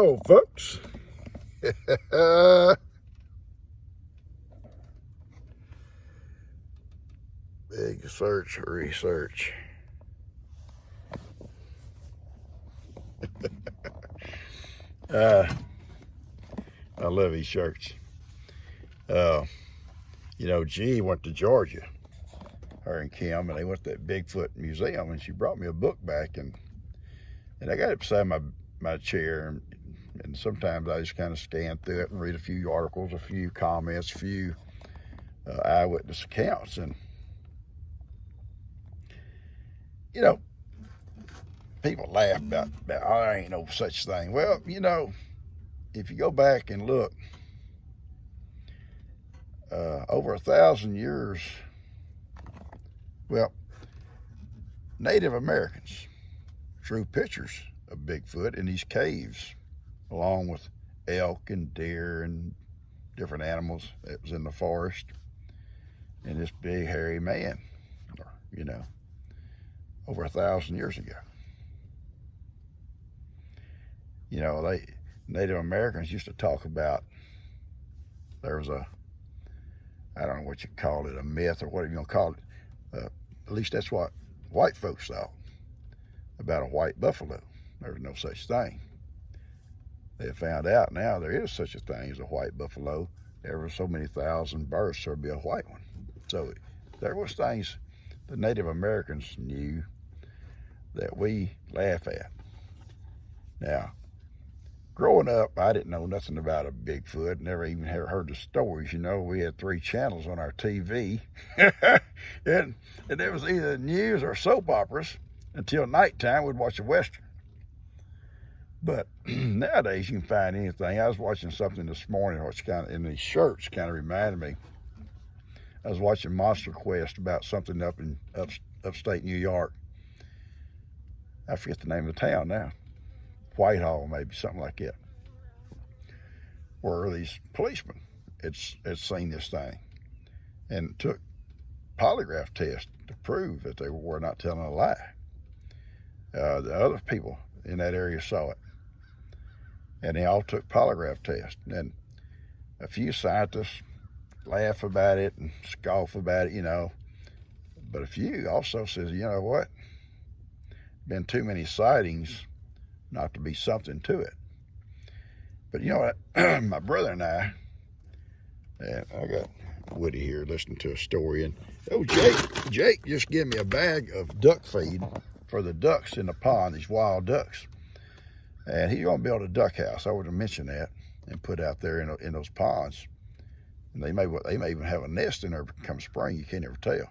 Hello, folks. Big search, research. I love these shirts. G went to Georgia, her and Kim, and they went to that Bigfoot museum, and she brought me a book back, and I got it beside my chair, and sometimes I just kind of scan through it and read a few articles, a few comments, a few eyewitness accounts, and people laugh about oh, there ain't no such thing. Well, if you go back and look, over 1,000 years, well, Native Americans drew pictures of Bigfoot in these caves, along with elk and deer and different animals that was in the forest, and this big hairy man, over 1,000 years ago. Native Americans used to talk about, there was I don't know what you call it, a myth or whatever you want to call it. At least that's what white folks thought about a white buffalo. There was no such thing. They have found out now there is such a thing as a white buffalo. There were so many thousand births, there'd be a white one. So there was things the Native Americans knew that we laugh at. Now, growing up, I didn't know nothing about a Bigfoot, never even heard the stories. We had 3 channels on our TV, and there was either news or soap operas until nighttime. We'd watch a Western. But nowadays, you can find anything. I was watching something this morning, which in these shirts kind of reminded me. I was watching Monster Quest about something up in upstate New York. I forget the name of the town now. Whitehall, maybe, something like that, where these policemen had seen this thing and took polygraph tests to prove that they were not telling a lie. The other people in that area saw it, and they all took polygraph tests. And a few scientists laugh about it and scoff about it, but a few also says, you know what, been too many sightings not to be something to it. But you know what, my brother and I got Woody here listening to a story, and Jake just gave me a bag of duck feed for the ducks in the pond, these wild ducks. And he's gonna build a duck house. I would have mentioned that and put out there in those ponds. And they may even have a nest in there come spring, you can't ever tell.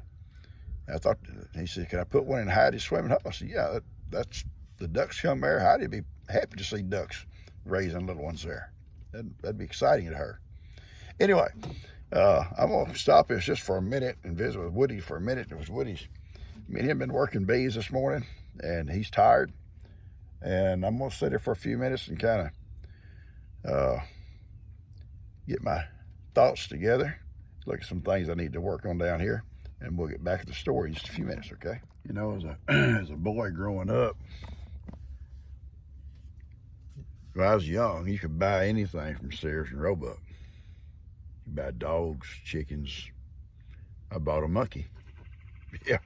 And I thought, he said, can I put one in Heidi's swimming hole? I said, yeah, that's the ducks come there. Heidi'd be happy to see ducks raising little ones there. That'd be exciting to her. Anyway, I'm going to stop this just for a minute and visit with Woody for a minute. It was Woody's. Me and him been working bees this morning, and he's tired. And I'm going to sit there for a few minutes and kind of get my thoughts together, look at some things I need to work on down here, and we'll get back to the story in just a few minutes, okay? As a boy growing up, when I was young, you could buy anything from Sears and Roebuck. You buy dogs, chickens. I bought a monkey. Yeah.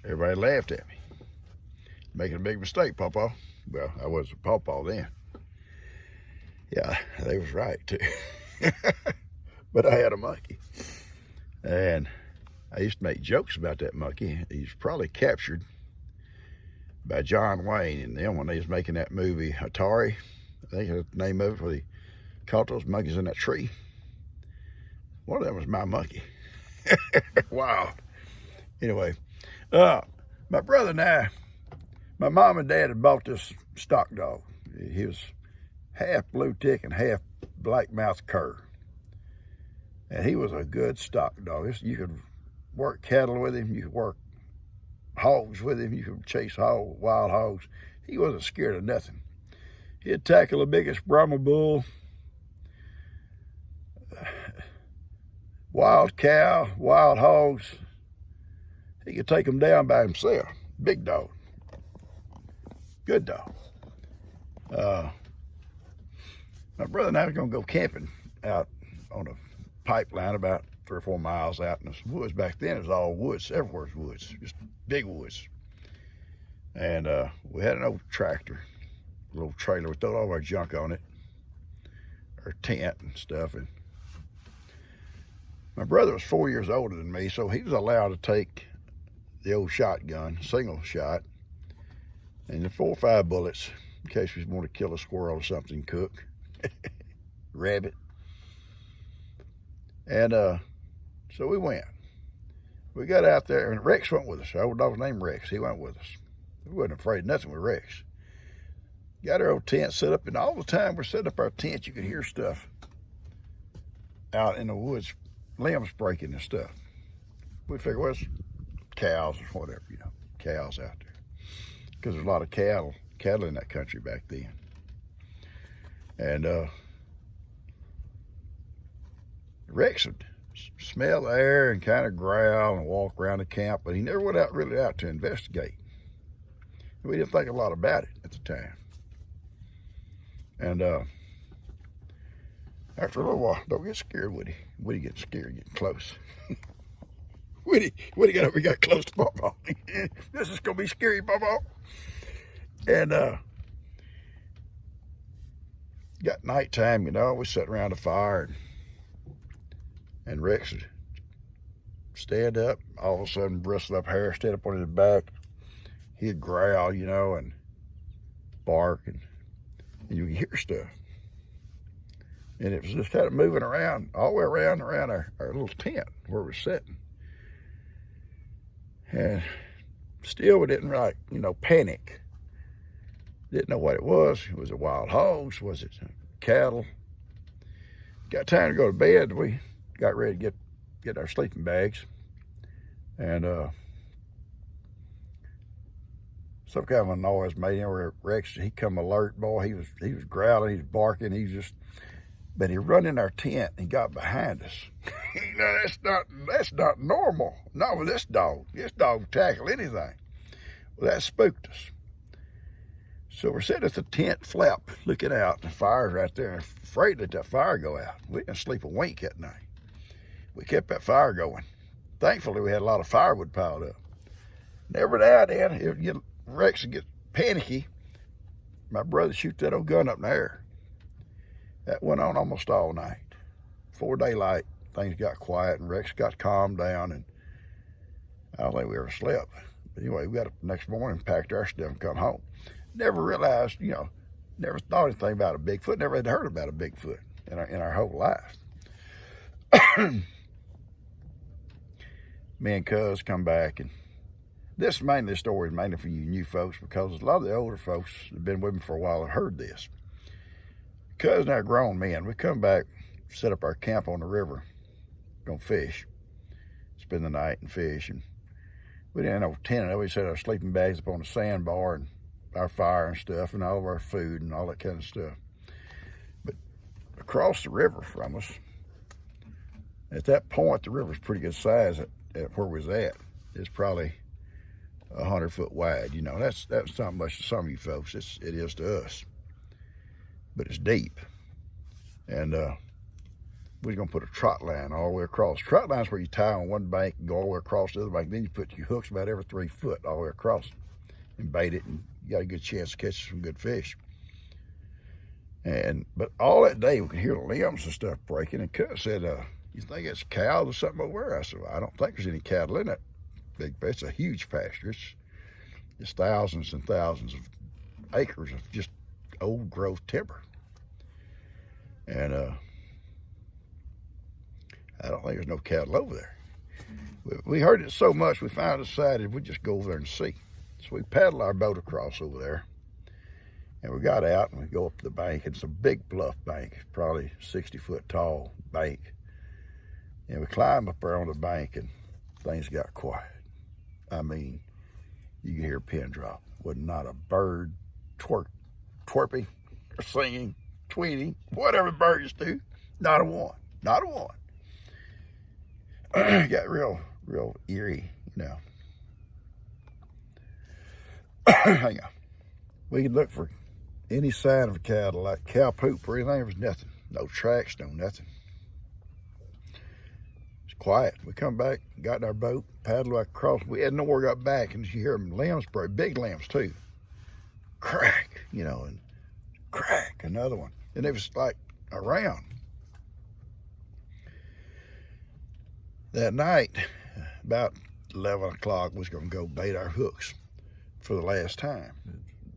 Everybody laughed at me. Making a big mistake, Pawpaw. Well, I wasn't a Pawpaw then. Yeah, they was right, too. But I had a monkey. And I used to make jokes about that monkey. He's probably captured by John Wayne and them when they was making that movie Atari. I think that's the name of it, where they caught those monkeys in that tree. One of them was my monkey. Wow. Anyway, my brother and I, my mom and dad had bought this stock dog. He was half blue tick and half black mouth cur. And he was a good stock dog. You could work cattle with him. You could work hogs with him. You could chase wild hogs. He wasn't scared of nothing. He'd tackle the biggest Brahma bull, wild cow, wild hogs. He could take them down by himself. Big dog. Good dog. My brother and I was going to go camping out on a pipeline about 3 or 4 miles out in the woods. Back then it was all woods, everywhere was woods, just big woods. And we had an old tractor, a little trailer. We threw all our junk on it, our tent and stuff. And my brother was 4 years older than me, so he was allowed to take the old shotgun, single shot, and the 4 or 5 bullets in case we want to kill a squirrel or something, cook, rabbit. And so we went. We got out there, and Rex went with us. Our old dog was named Rex. He went with us. We wasn't afraid of nothing with Rex. Got our old tent set up, and all the time we're setting up our tent, you could hear stuff out in the woods, limbs breaking and stuff. We figured, well, it's cows or whatever, you know, cows out there. Because there's a lot of cattle in that country back then. And Rex would smell the air and kind of growl and walk around the camp, but he never went out really out to investigate. We didn't think a lot about it at the time. And after a little while, don't get scared, Woody. Woody gets scared getting close. Woody got over, got close to Pawpaw. This is gonna be scary, Pawpaw. And got nighttime, you know, we sat around the fire, and Rex would stand up, all of a sudden bristle up hair, stand up on his back. He'd growl, you know, and bark, and you could hear stuff. And it was just kind of moving around, all the way around our little tent where we're sitting. And still we didn't, like, you know, panic. Didn't know what it was. Was it wild hogs? Was it cattle? Got time to go to bed. We got ready to get our sleeping bags. And some kind of a noise made him where Rex, he come alert, boy. He was growling, he was barking, but he run in our tent and got behind us. You know, that's not normal. Not with this dog. This dog will tackle anything. Well, that spooked us. So we're sitting at the tent flap, looking out. The fire's right there, and afraid to let that fire go out. We didn't sleep a wink that night. We kept that fire going. Thankfully, we had a lot of firewood piled up. Every now and then, Rex would get panicky. My brother shoot that old gun up in the air. That went on almost all night. Before daylight, things got quiet, and Rex got calmed down, and I don't think we ever slept. But anyway, we got up the next morning, packed our stuff, and come home. Never realized, you know, never thought anything about a Bigfoot. Never had heard about a Bigfoot in our whole life. Me and Cuz come back, and this story is mainly for you new folks, because a lot of the older folks that have been with me for a while have heard this. Cuz and I are grown men. We come back, set up our camp on the river, gonna fish, spend the night and fish, and we didn't have no tent. We set our sleeping bags up on the sandbar and our fire and stuff, and all of our food and all that kind of stuff. But across the river from us, at that point, the river's pretty good size at where we was at. It's probably 100 foot wide. You know, that's not much to some of you folks. It is to us. But it's deep. And we're gonna put a trot line all the way across. Trot line's where you tie on one bank and go all the way across the other bank. Then you put your hooks about every 3 foot all the way across and bait it, and you got a good chance to catch some good fish. But all that day we could hear the limbs and stuff breaking, and Cuz said, you think it's cows or something over there? I said, well, I don't think there's any cattle in it. It's a huge pasture. It's thousands and thousands of acres of just old growth timber. And I don't think there's no cattle over there. We heard it so much, we finally decided we'd just go over there and see. So we paddled our boat across over there, and we got out and we go up the bank. It's a big bluff bank, probably 60 foot tall bank. And we climbed up there on the bank, and things got quiet. I mean, you could hear a pin drop. Was not a bird twerping or singing, tweeting, whatever birds do. Not a one. Not a one. It got real eerie, you know. Hang on. We could look for any sign of a cattle, like cow poop or anything. There was nothing. No tracks, no nothing. It's quiet. We come back, got in our boat, paddled back across. We had nowhere got back, and you hear them limbs break, big limbs too. Crack, you know, and crack, another one. And it was like around. That night, about 11 o'clock, we was going to go bait our hooks for the last time.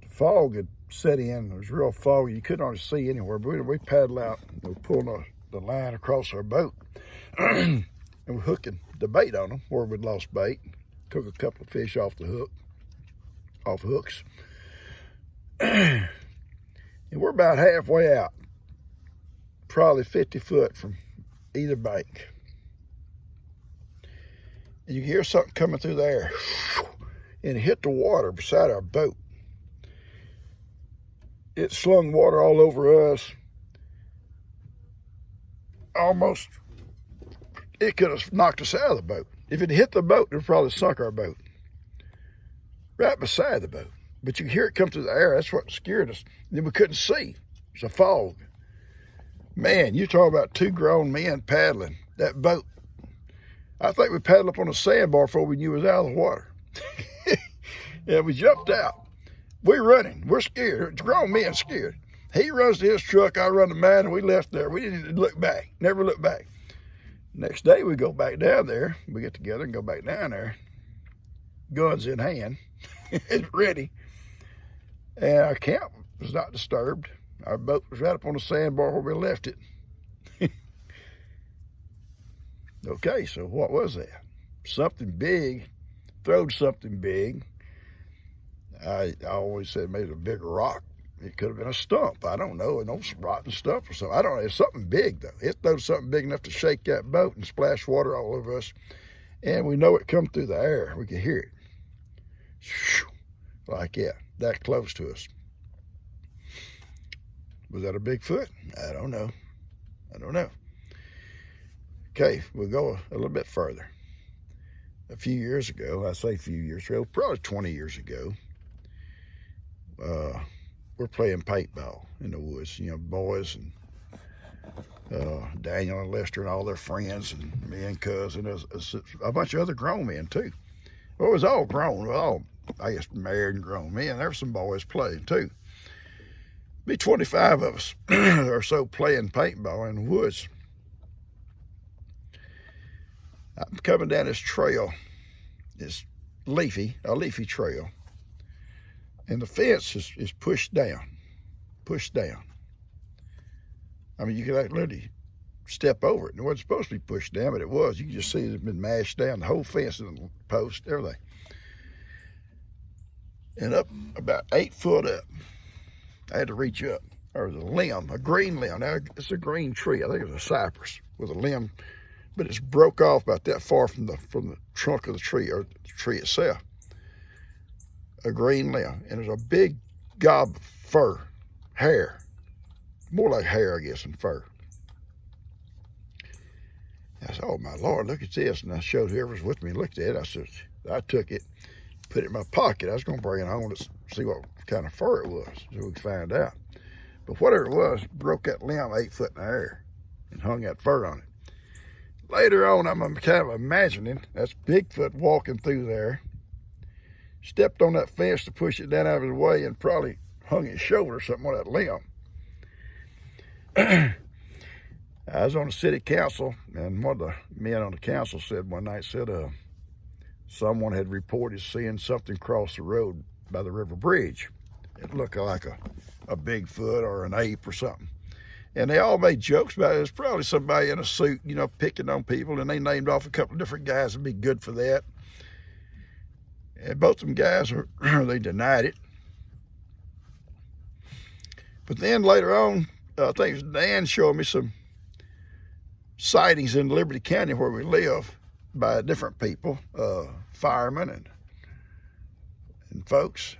The fog had set in. It was real foggy. You couldn't hardly see anywhere. But we paddled out. We pulled the line across our boat. And we're hooking the bait on them where we'd lost bait. Took a couple of fish off the hook, off hooks. And we're about halfway out, probably 50 foot from either bank. And you hear something coming through the air, and it hit the water beside our boat. It slung water all over us. Almost, it could have knocked us out of the boat. If it hit the boat, it would probably sunk our boat. Right beside the boat. But you hear it come through the air. That's what scared us. Then we couldn't see. It's a fog. Man, you talk about two grown men paddling that boat. I think we paddled up on a sandbar before we knew it was out of the water. And we jumped out. We're running. We're scared. It's grown men scared. He runs to his truck. I run to mine, and we left there. We didn't look back. Never look back. Next day, we go back down there. We get together and go back down there. Guns in hand. It's ready. And our camp was not disturbed. Our boat was right up on the sandbar where we left it. Okay, so what was that? Something big, throwed something big. I always said maybe a big rock. It could have been a stump. I don't know, an old rotten stump or something. I don't know. It's something big, though. It throwed something big enough to shake that boat and splash water all over us. And we know it come through the air. We could hear it. Like that close to us. Was that a Bigfoot? I don't know. I don't know. Okay, we'll go a little bit further. A few years ago, I say a few years ago, probably 20 years ago, we're playing paintball in the woods. You know, boys and Daniel and Lester and all their friends and me and Cuz and a bunch of other grown men too. Well, it was all grown, all, I guess, married and grown men. There were some boys playing too. Be 25 of us or so playing paintball in the woods. I'm coming down this trail. It's a leafy trail. And the fence is pushed down. I mean, you could literally step over it. It wasn't supposed to be pushed down, but it was. You could just see it had been mashed down, the whole fence and the post, everything. And up about 8 foot up, I had to reach up. There was a limb, a green limb. Now, it's a green tree. I think it was a cypress with a limb, but it's broke off about that far from the trunk of the tree, or the tree itself. A green limb. And there's a big gob of fur, hair. More like hair, I guess, than fur. I said, oh, my Lord, look at this. And I showed whoever was with me, looked at it. I said, I took it, put it in my pocket. I was going to bring it home to see what kind of fur it was, so we could find out. But whatever it was, broke that limb 8 foot in the air and hung that fur on it. Later on, I'm kind of imagining that's Bigfoot walking through there, stepped on that fence to push it down out of his way, and probably hung his shoulder or something on that limb. I was on the city council, and one of the men on the council said one night, someone had reported seeing something cross the road by the river bridge. It looked like a Bigfoot or an ape or something. And they all made jokes about it. It was probably somebody in a suit, you know, picking on people, and they named off a couple of different guys that'd be good for that. And both of them guys, they denied it. But then later on, I think it was Dan showed me some sightings in Liberty County where we live by different people, firemen and folks,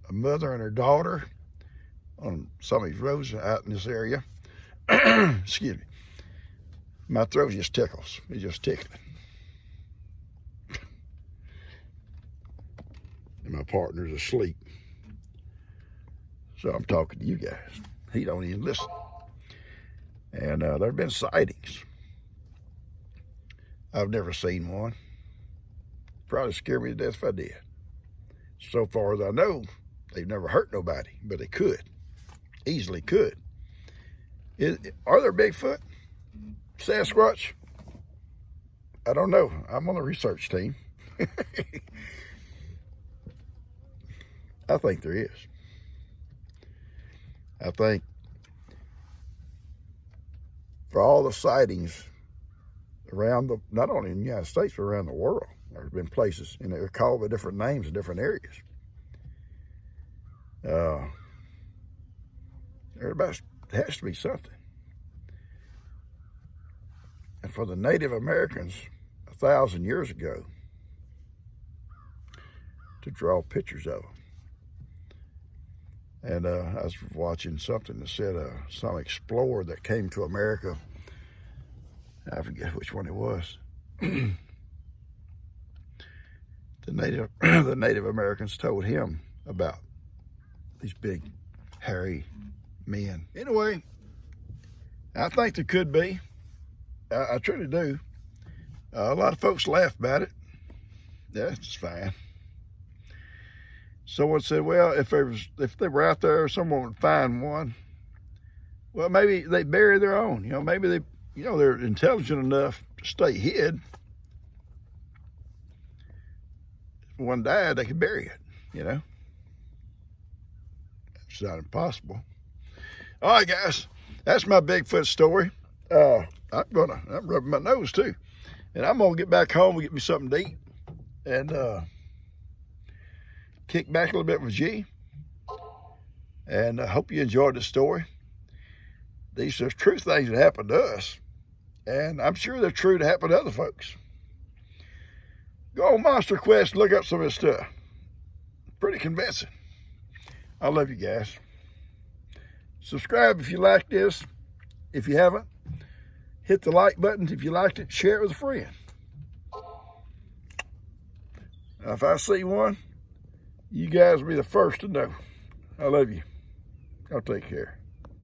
a mother and her daughter on some of these roads out in this area. Excuse me. My throat just tickles. It just tickling. And my partner's asleep. So I'm talking to you guys. He don't even listen. And there have been sightings. I've never seen one. Probably scare me to death if I did. So far as I know, they've never hurt nobody, but they could. Easily could. Are there Bigfoot? Sasquatch? I don't know. I'm on the research team. I think there is. I think for all the sightings around not only in the United States, but around the world, there's been places, and they're called by different names in different areas. There has to be something. And for the Native Americans 1,000 years ago to draw pictures of them. And I was watching something that said some explorer that came to America, I forget which one it was. The Native Americans told him about these big, hairy men. Anyway, I think there could be. I truly do. A lot of folks laugh about it. Yeah, it's fine. Someone said, well, if they were out there, someone would find one. Well, maybe they bury their own. Maybe they're intelligent enough to stay hid. If one died, they could bury it. It's not impossible. All right, guys, that's my Bigfoot story. I'm rubbing my nose too, and I'm gonna get back home and get me something to eat, and kick back a little bit with G. And I hope you enjoyed the story. These are true things that happened to us, and I'm sure they're true to happen to other folks. Go on Monster Quest and look up some of this stuff. Pretty convincing. I love you guys. Subscribe if you like this. If you haven't, hit the like button if you liked it. Share it with a friend. Now, if I see one, you guys will be the first to know. I love you. Y'all take care.